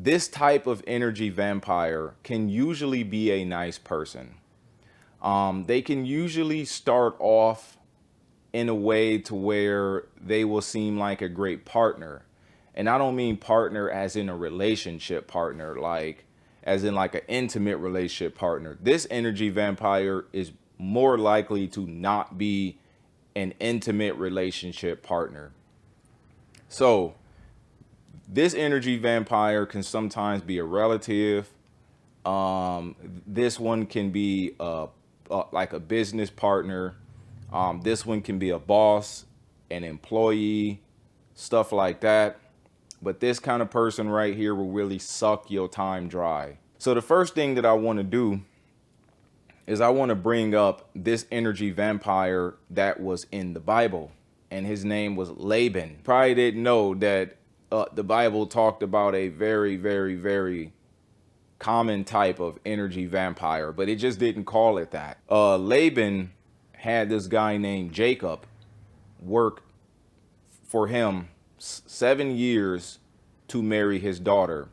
this type of energy vampire can usually be a nice person. They can usually start off in a way to where they will seem like a great partner. And I don't mean partner as in a relationship partner, like as in like an intimate relationship partner. This energy vampire is more likely to not be an intimate relationship partner. So this energy vampire can sometimes be a relative. This one can be like a business partner. This one can be a boss, an employee, stuff like that. But this kind of person right here will really suck your time dry. So the first thing that I want to do is I want to bring up this energy vampire that was in the Bible. And his name was Laban. Probably didn't know that the Bible talked about a very, very, very common type of energy vampire, but it just didn't call it that. Laban had this guy named Jacob work for him 7 years to marry his daughter.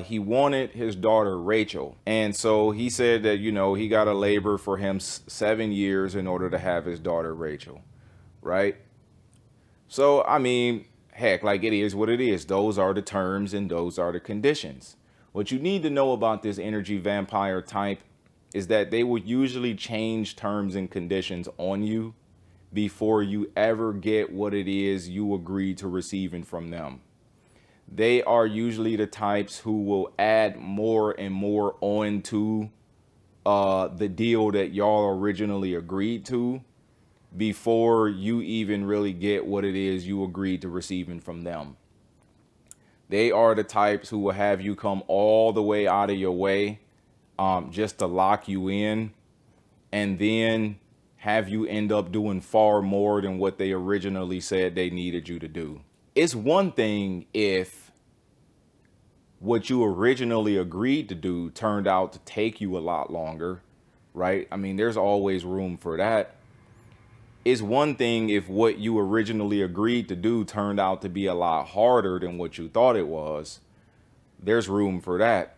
He wanted his daughter Rachel, and so he said that he got to labor for him 7 years in order to have his daughter Rachel, right? So I mean, heck, like it is what it is. Those are the terms and those are the conditions. What you need to know about this energy vampire type is that they will usually change terms and conditions on you before you ever get what it is you agree to receiving from them. They are usually the types who will add more and more onto the deal that y'all originally agreed to before you even really get what it is you agreed to receiving from them. They are the types who will have you come all the way out of your way just to lock you in, and then have you end up doing far more than what they originally said they needed you to do. It's one thing if what you originally agreed to do turned out to take you a lot longer, right? I mean, there's always room for that. It's one thing if what you originally agreed to do turned out to be a lot harder than what you thought it was. There's room for that.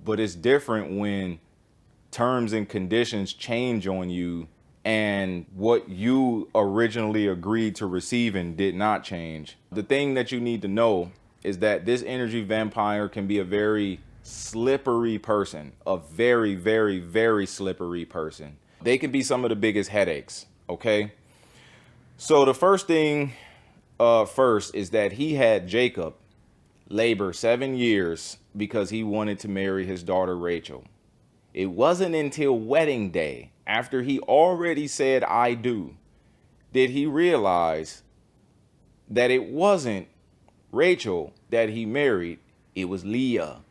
But it's different when terms and conditions change on you and what you originally agreed to receiving did not change. The thing that you need to know is that this energy vampire can be a very slippery person, a very, very, very slippery person. They can be some of the biggest headaches, okay? So the first thing first is that he had Jacob labor 7 years because he wanted to marry his daughter Rachel. It wasn't until wedding day, after he already said I do, did he realize that it wasn't Rachel that he married, it was Leah.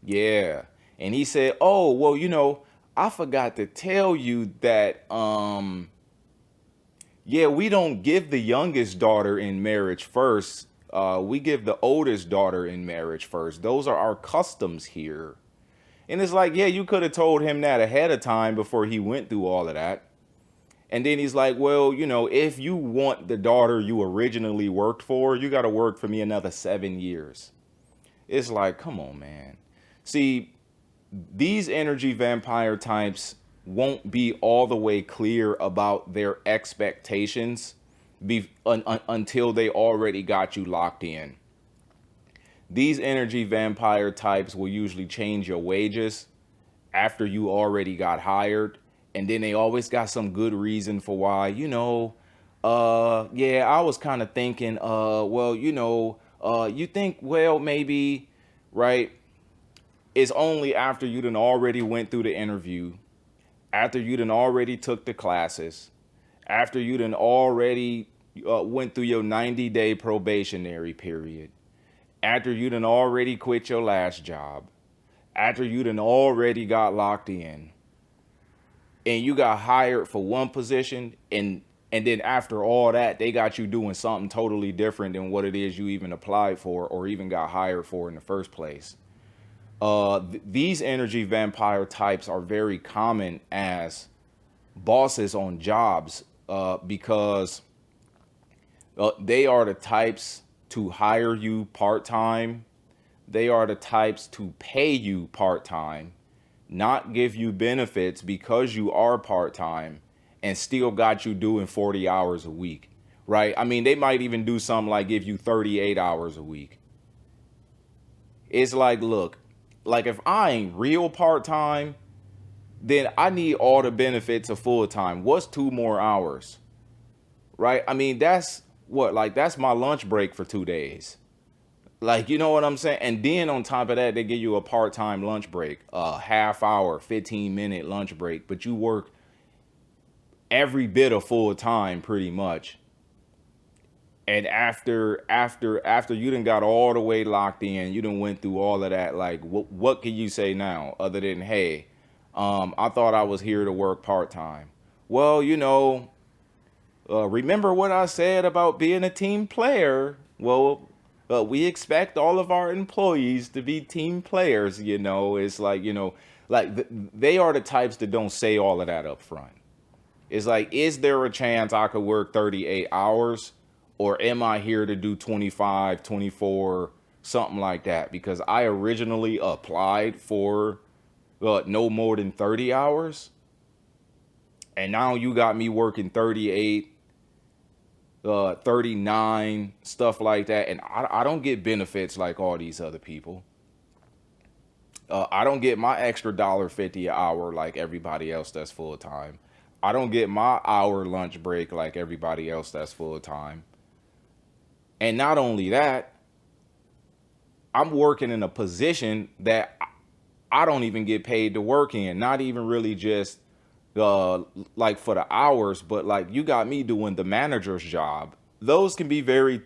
Yeah. And he said, "Oh, well, I forgot to tell you that yeah, we don't give the youngest daughter in marriage first. We give the oldest daughter in marriage first. Those are our customs here." And it's like, yeah, you could have told him that ahead of time before he went through all of that. And then he's like, well, if you want the daughter you originally worked for, you got to work for me another 7 years. It's like, come on, man. See, these energy vampire types won't be all the way clear about their expectations until they already got you locked in. These energy vampire types will usually change your wages after you already got hired. And then they always got some good reason for why, yeah, I was kind of thinking, you think, well, maybe, right? It's only after you done already went through the interview, after you done already took the classes, after you done already went through your 90-day probationary period, after you done already quit your last job, after you done already got locked in, and you got hired for one position, and then after all that, they got you doing something totally different than what it is you even applied for or even got hired for in the first place. These energy vampire types are very common as bosses on jobs because they are the types to hire you part-time, they are the types to pay you part-time, not give you benefits because you are part-time, and still got you doing 40 hours a week, right? I mean, they might even do something like give you 38 hours a week. It's like, look, like if I ain't real part-time, then I need all the benefits of full-time. What's 2 more hours, right? I mean, that's what, like, that's my lunch break for 2 days. Like, you know what I'm saying? And then on top of that, they give you a part-time lunch break, a half hour, 15-minute lunch break, but you work every bit of full time pretty much. And after you done got all the way locked in, you done went through all of that, like what can you say now other than, hey, I thought I was here to work part-time. Well, remember what I said about being a team player? Well, we expect all of our employees to be team players. It's like, they are the types that don't say all of that up front. It's like, is there a chance I could work 38 hours, or am I here to do 25, 24, something like that? Because I originally applied for no more than 30 hours. And now you got me working 38, 39, stuff like that. And I don't get benefits like all these other people. I don't get my extra $1.50 an hour like everybody else that's full time. I don't get my hour lunch break like everybody else that's full time. And not only that, I'm working in a position that I don't even get paid to work in. Not even really just like for the hours, but like you got me doing the manager's job. Those can be very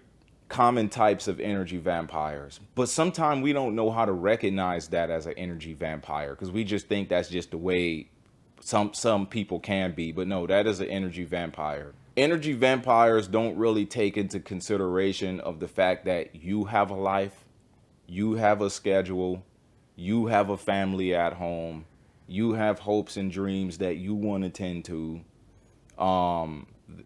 common types of energy vampires, but sometimes we don't know how to recognize that as an energy vampire because we just think that's just the way some people can be. But no, that is an energy vampire. Energy vampires don't really take into consideration of the fact that you have a life, you have a schedule, you have a family at home, you have hopes and dreams that you want to tend to.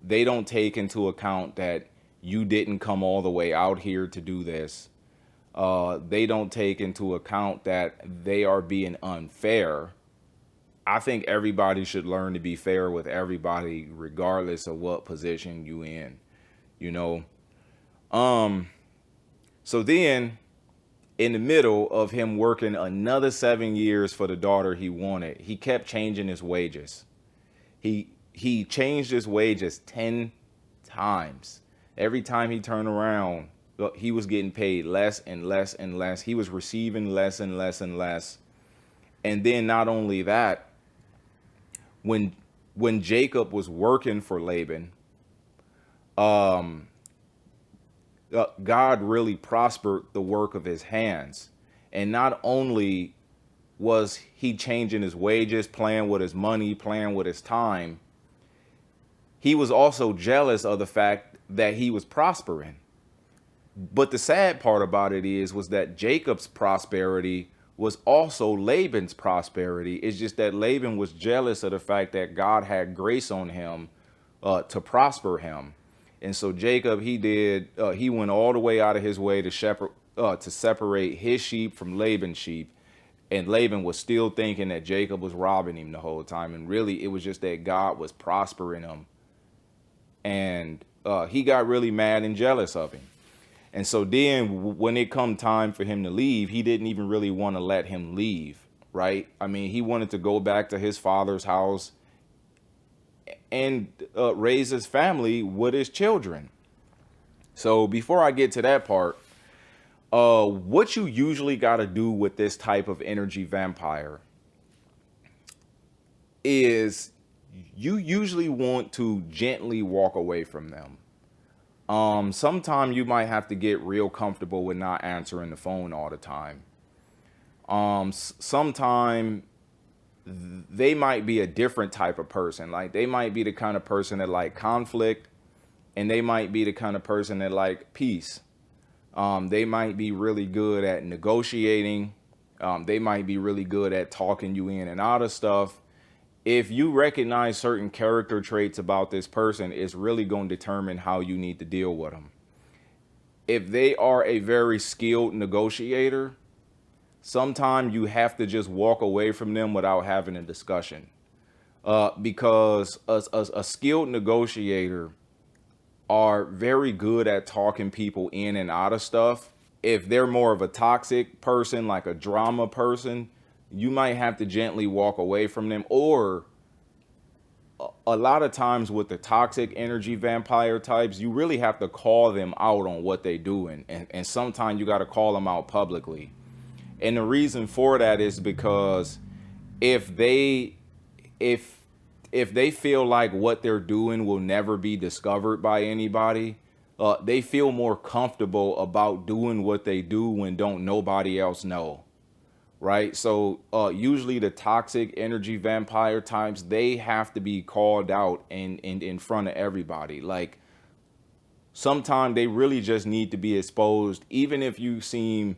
They don't take into account that you didn't come all the way out here to do this. They don't take into account that they are being unfair. I think everybody should learn to be fair with everybody, regardless of what position you in, you know. So then, in the middle of him working another 7 years for the daughter he wanted, he kept changing his wages. He changed his wages 10 times. Every time he turned around, he was getting paid less and less and less. He was receiving less and less and less. And then not only that, when Jacob was working for Laban, God really prospered the work of his hands. And not only was he changing his wages, playing with his money, playing with his time, he was also jealous of the fact that he was prospering. But the sad part about it was that Jacob's prosperity was also Laban's prosperity. It's just that Laban was jealous of the fact that God had grace on him to prosper him. And so Jacob, he went all the way out of his way to separate his sheep from Laban's sheep. And Laban was still thinking that Jacob was robbing him the whole time. And really, it was just that God was prospering him. And he got really mad and jealous of him. And so then when it come time for him to leave, he didn't even really want to let him leave, right? I mean, he wanted to go back to his father's house and raise his family with his children. So before I get to that part, what you usually got to do with this type of energy vampire is you usually want to gently walk away from them. Sometime you might have to get real comfortable with not answering the phone all the time. Sometime they might be a different type of person. Like they might be the kind of person that like conflict, and they might be the kind of person that like peace. They might be really good at negotiating. They might be really good at talking you in and out of stuff. If you recognize certain character traits about this person, it's really going to determine how you need to deal with them. If they are a very skilled negotiator, sometimes you have to just walk away from them without having a discussion. Because a skilled negotiator are very good at talking people in and out of stuff. If they're more of a toxic person, like a drama person, you might have to gently walk away from them. Or a lot of times with the toxic energy vampire types, you really have to call them out on what they do. And sometimes you got to call them out publicly. And the reason for that is because if they if if they feel like what they're doing will never be discovered by anybody, they feel more comfortable about doing what they do when don't nobody else know, right? So usually the toxic energy vampire types, they have to be called out in front of everybody. Like sometimes they really just need to be exposed, even if you seem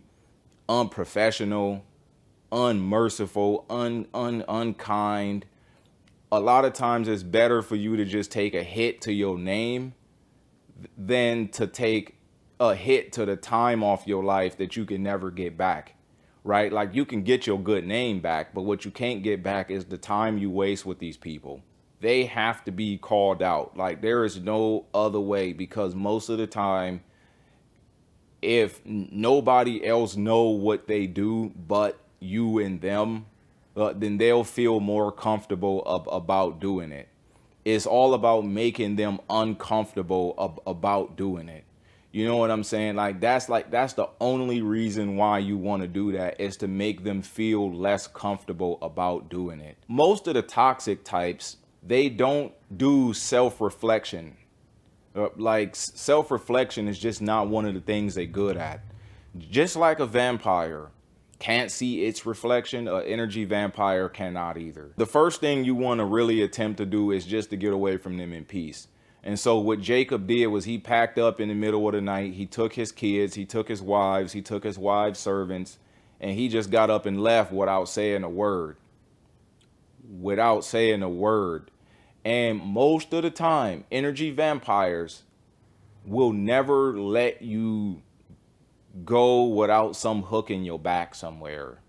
unprofessional, unmerciful, unkind. A lot of times it's better for you to just take a hit to your name than to take a hit to the time off your life that you can never get back, right? Like you can get your good name back, but what you can't get back is the time you waste with these people. They have to be called out. Like there is no other way, because most of the time, if nobody else know what they do but you and them, then they'll feel more comfortable about doing it. It's all about making them uncomfortable about doing it. You know what I'm saying? Like that's the only reason why you want to do that, is to make them feel less comfortable about doing it. Most of the toxic types, they don't do self-reflection. Like self-reflection is just not one of the things they're good at. Just like a vampire can't see its reflection, an energy vampire cannot either. The first thing you want to really attempt to do is just to get away from them in peace. And so what Jacob did was he packed up in the middle of the night. He took his kids, he took his wives, he took his wives' servants, and he just got up and left without saying a word. Without saying a word. And most of the time, energy vampires will never let you go without some hook in your back somewhere.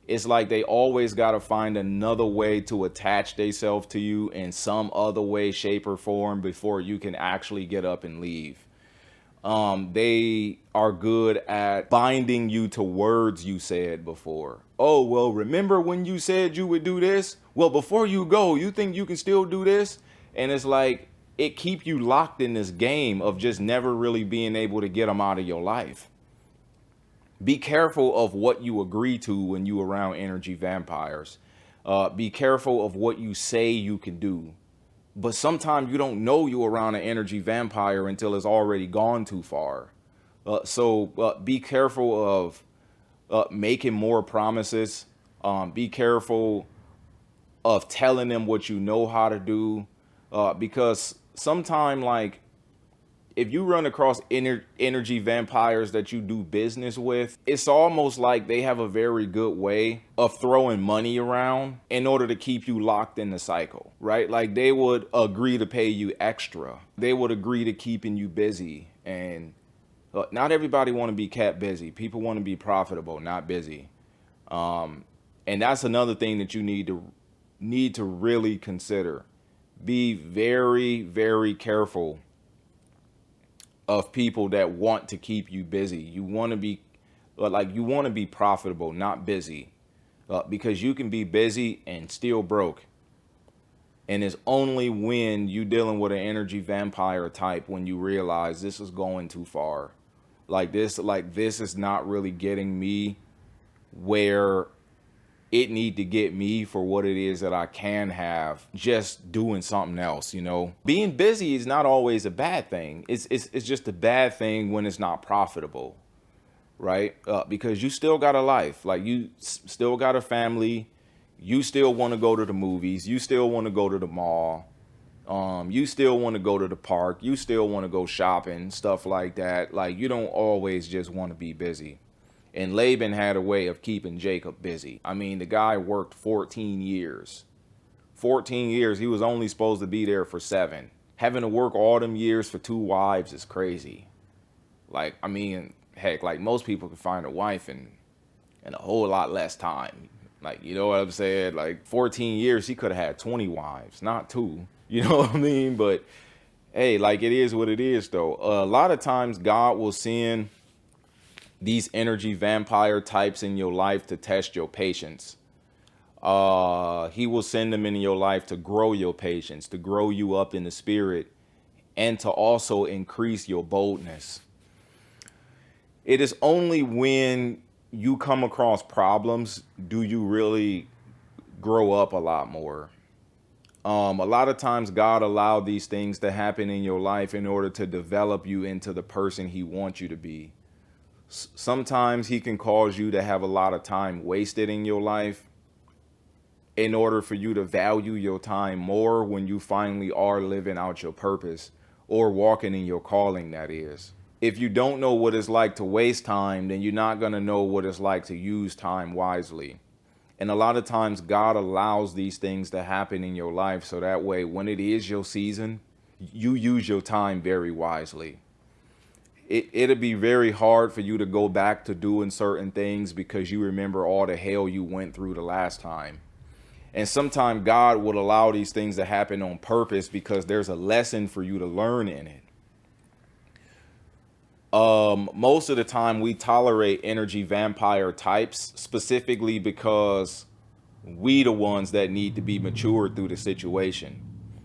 It's like they always got to find another way to attach themselves to you in some other way, shape, or form before you can actually get up and leave. They are good at binding you to words you said before. Oh, well, remember when you said you would do this? Well, before you go, you think you can still do this? And it's like, it keep you locked in this game of just never really being able to get them out of your life. Be careful of what you agree to when you around energy vampires. Be careful of what you say you can do. But sometimes you don't know you're around an energy vampire until it's already gone too far. So be careful of making more promises. Be careful of telling them what you know how to do. Because sometimes, like, if you run across energy vampires that you do business with, it's almost like they have a very good way of throwing money around in order to keep you locked in the cycle, right? Like they would agree to pay you extra. They would agree to keeping you busy. And not everybody want to be kept busy. People want to be profitable, not busy. And that's another thing that you need to really consider. Be very, very careful of people that want to keep you busy. You want to be profitable, not busy, because you can be busy and still broke. And it's only when you dealing with an energy vampire type when you realize this is going too far. Like this is not really getting me where it need to get me for what it is that I can have just doing something else, you know. Being busy is not always a bad thing. It's just a bad thing when it's not profitable, right? Because you still got a life. Like you still got a family. You still want to go to the movies. You still want to go to the mall. You still want to go to the park. You still want to go shopping, stuff like that. Like you don't always just want to be busy. And Laban had a way of keeping Jacob busy. I mean, the guy worked 14 years. 14 years, he was only supposed to be there for 7. Having to work all them years for 2 wives is crazy. Like, I mean, heck, like most people can find a wife in in a whole lot less time. Like, you know what I'm saying? Like 14 years, he could have had 20 wives, not two. You know what I mean? But hey, like it is what it is though. A lot of times God will send these energy vampire types in your life to test your patience. He will send them in your life to grow your patience, to grow you up in the spirit, and to also increase your boldness. It is only when you come across problems do you really grow up a lot more. A lot of times God allowed these things to happen in your life in order to develop you into the person he wants you to be. Sometimes he can cause you to have a lot of time wasted in your life in order for you to value your time more when you finally are living out your purpose or walking in your calling, that is. If you don't know what it's like to waste time, then you're not going to know what it's like to use time wisely. And a lot of times God allows these things to happen in your life so that way when it is your season, you use your time very wisely. It'll be very hard for you to go back to doing certain things because you remember all the hell you went through the last time. And sometimes God will allow these things to happen on purpose because there's a lesson for you to learn in it. Most of the time we tolerate energy vampire types specifically because we the ones that need to be matured through the situation.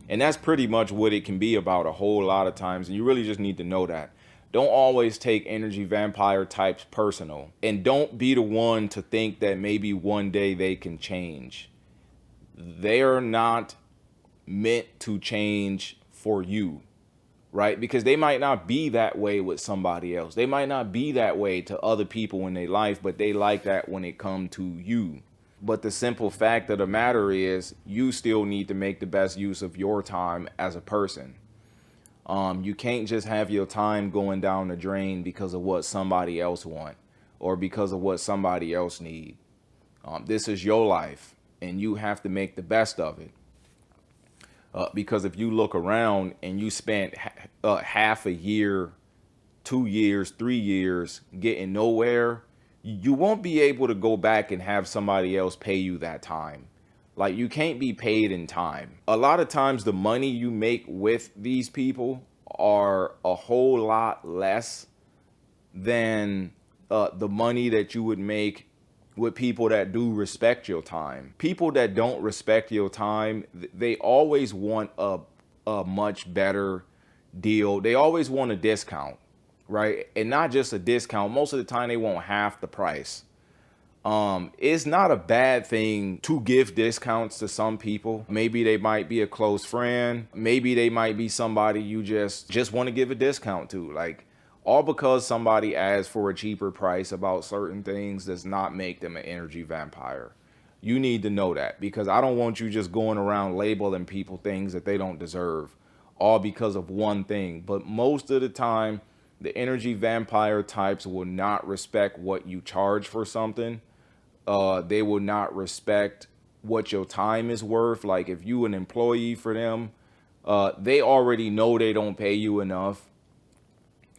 And that's pretty much what it can be about a whole lot of times. And you really just need to know that. Don't always take energy vampire types personal. And don't be the one to think that maybe one day they can change. They're not meant to change for you. Right? Because they might not be that way with somebody else. They might not be that way to other people in their life, but they like that when it comes to you. But the simple fact of the matter is you still need to make the best use of your time as a person. You can't just have your time going down the drain because of what somebody else want or because of what somebody else need. This is your life and you have to make the best of it. Because if you look around and you spent half a year, 2 years, 3 years getting nowhere, you won't be able to go back and have somebody else pay you that time. Like you can't be paid in time. A lot of times the money you make with these people are a whole lot less than the money that you would make with people that do respect your time. People that don't respect your time, they always want a much better deal. They always want a discount, right? And not just a discount. Most of the time they want half the price. It's not a bad thing to give discounts to some people. Maybe they might be a close friend. Maybe they might be somebody you just want to give a discount to. Like, all because somebody asks for a cheaper price about certain things does not make them an energy vampire. You need to know that because I don't want you just going around labeling people things that they don't deserve, all because of one thing. But most of the time, the energy vampire types will not respect what you charge for something. They will not respect what your time is worth. Like if you an employee for them, they already know they don't pay you enough.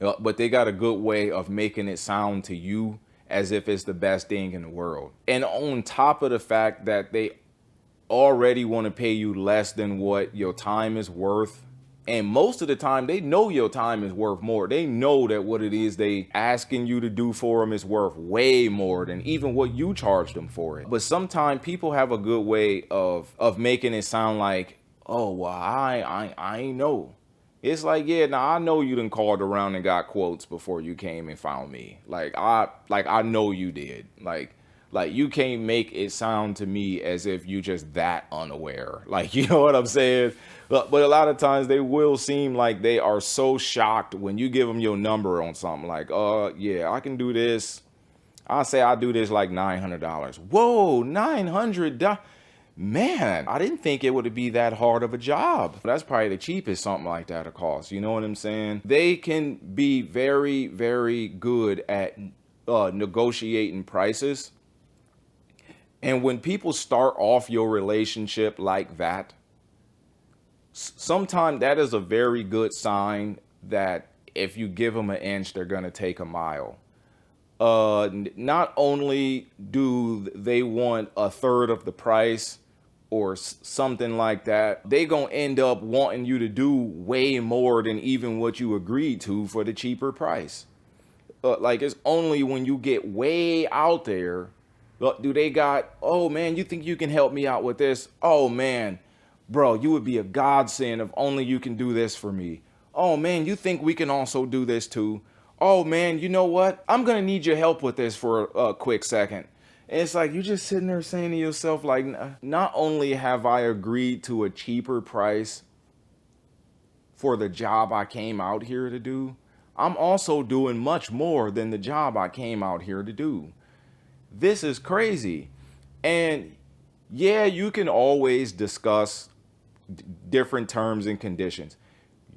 But they got a good way of making it sound to you as if it's the best thing in the world. And on top of the fact that they already want to pay you less than what your time is worth. And most of the time, they know your time is worth more. They know that what it is they asking you to do for them is worth way more than even what you charge them for it. But sometimes people have a good way of making it sound like, oh, well, I ain't know. It's like, yeah, now I know you done called around and got quotes before you came and found me. I know you did. Like you can't make it sound to me as if you just that unaware. Like, you know what I'm saying? But a lot of times they will seem like they are so shocked when you give them your number on something like, yeah, I can do this. I'll say I do this like $900. Whoa, $900. Man, I didn't think it would be that hard of a job. That's probably the cheapest something like that will cost. You know what I'm saying? They can be very, very good at negotiating prices. And when people start off your relationship like that, sometimes that is a very good sign that if you give them an inch, they're going to take a mile. Not only do they want a third of the price or something like that, they gonna end up wanting you to do way more than even what you agreed to for the cheaper price. Like, it's only when you get way out there, do they got, oh man, you think you can help me out with this? Oh man, bro, you would be a godsend if only you can do this for me. Oh man, you think we can also do this too? Oh man, you know what? I'm gonna need your help with this for a quick second. And it's like you just sitting there saying to yourself, like, not only have I agreed to a cheaper price for the job I came out here to do, I'm also doing much more than the job I came out here to do. This is crazy. And yeah, you can always discuss different terms and conditions.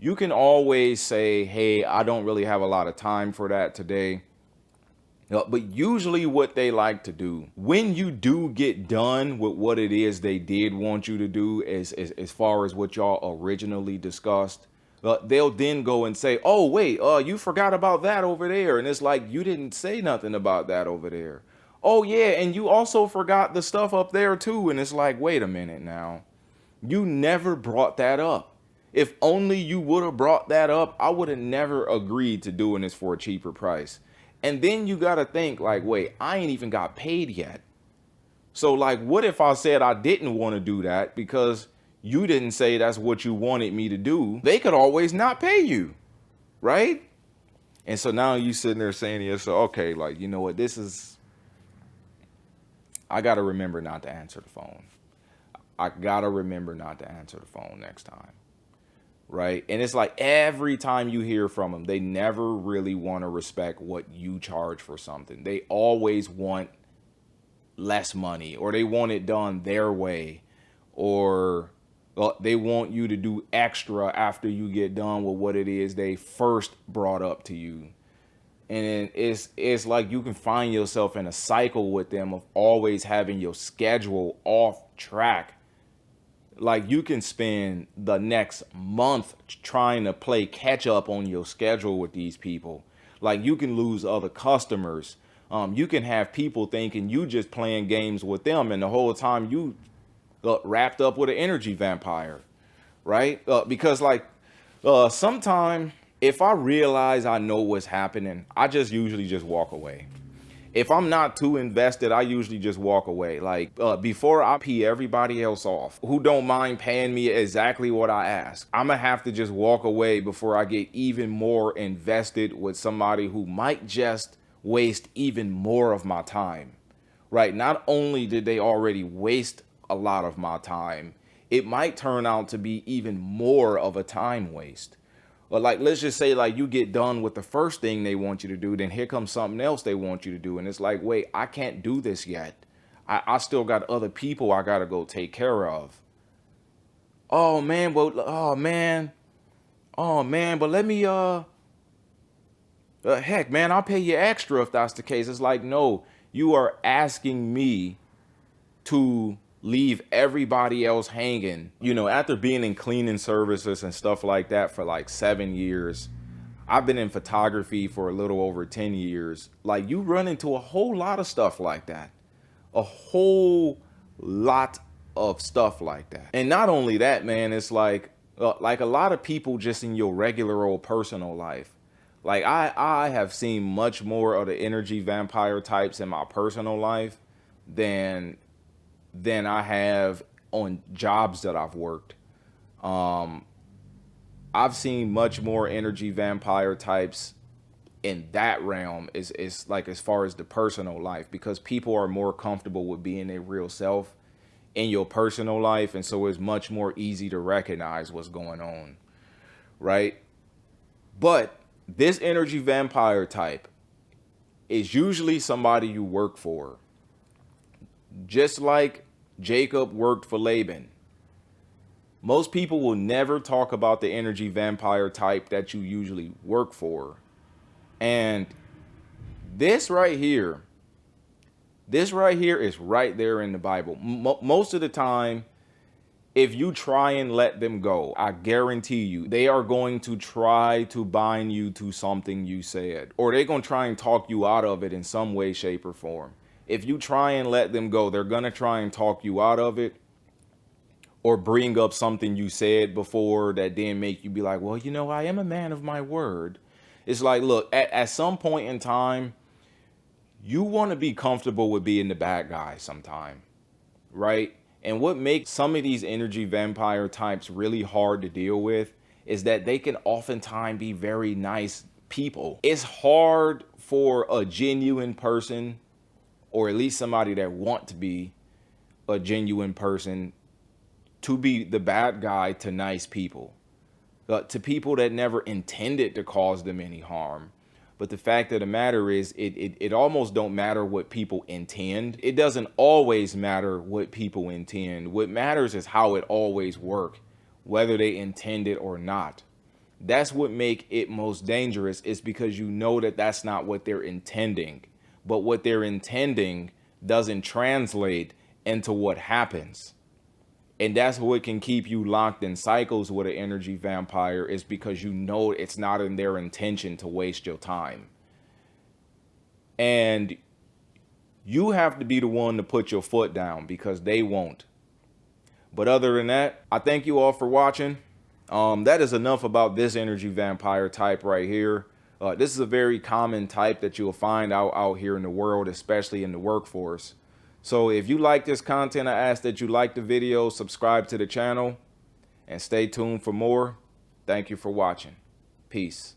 You can always say, hey, I don't really have a lot of time for that today. But usually what they like to do, when you do get done with what it is they did want you to do, as far as what y'all originally discussed, they'll then go and say, oh, wait, you forgot about that over there. And it's like, you didn't say nothing about that over there. Oh, yeah, and you also forgot the stuff up there, too. And it's like, wait a minute now. You never brought that up. If only you would have brought that up, I would have never agreed to doing this for a cheaper price. And then you got to think like, wait, I ain't even got paid yet. So like, what if I said I didn't want to do that because you didn't say that's what you wanted me to do? They could always not pay you, right? And so now you sitting there saying to yourself, okay, like, you know what, I got to remember not to answer the phone. I got to remember not to answer the phone next time. Right. And it's like every time you hear from them, they never really want to respect what you charge for something. They always want less money, or they want it done their way, or they want you to do extra after you get done with what it is they first brought up to you. And it's like you can find yourself in a cycle with them of always having your schedule off track. Like you can spend the next month trying to play catch up on your schedule with these people. Like you can lose other customers. You can have people thinking you just playing games with them, and the whole time you wrapped up with an energy vampire, right? Because like sometime if I realize I know what's happening, I just usually just walk away. If I'm not too invested, I usually just walk away. Like before I pee everybody else off who don't mind paying me exactly what I ask, I'm gonna have to just walk away before I get even more invested with somebody who might just waste even more of my time, right? Not only did they already waste a lot of my time, it might turn out to be even more of a time waste. But like, let's just say like you get done with the first thing they want you to do, then here comes something else they want you to do. And it's like, wait, I can't do this yet. I still got other people I got to go take care of. Oh man, but but let me, heck man, I'll pay you extra if that's the case. It's like, no, you are asking me to leave everybody else hanging. You know, after being in cleaning services and stuff like that for like 7 years, I've been in photography for a little over 10 years. Like you run into a whole lot of stuff like that. A whole lot of stuff like that. And not only that, man, it's like a lot of people just in your regular old personal life. Like I have seen much more of the energy vampire types in my personal life than I have on jobs that I've worked. I've seen much more energy vampire types in that realm is like as far as the personal life, because people are more comfortable with being their real self in your personal life, and so it's much more easy to recognize what's going on, right? But this energy vampire type is usually somebody you work for. Just like Jacob worked for Laban. Most people will never talk about the energy vampire type that you usually work for. And this right here is right there in the Bible. Most of the time, If you try and let them go, I guarantee you, they are going to try to bind you to something you said, or they're going to try and talk you out of it in some way, shape, or form. If you try and let them go, they're going to try and talk you out of it, or bring up something you said before that then make you be like, well, I am a man of my word. It's like, look, at some point in time, you want to be comfortable with being the bad guy sometime, right? And what makes some of these energy vampire types really hard to deal with is that they can oftentimes be very nice people. It's hard for a genuine person, or at least somebody that want to be a genuine person, to be the bad guy to nice people, to people that never intended to cause them any harm. But the fact of the matter is, it almost don't matter what people intend. It doesn't always matter what people intend. What matters is how it always work, whether they intend it or not. That's what make it most dangerous, is because you know that that's not what they're intending. But what they're intending doesn't translate into what happens. And that's what can keep you locked in cycles with an energy vampire, is because you know it's not in their intention to waste your time. And you have to be the one to put your foot down, because they won't. But other than that, I thank you all for watching. That is enough about this energy vampire type right here. This is a very common type that you'll find out here in the world, especially in the workforce. So if you like this content, I ask that you like the video, subscribe to the channel, and stay tuned for more. Thank you for watching. Peace.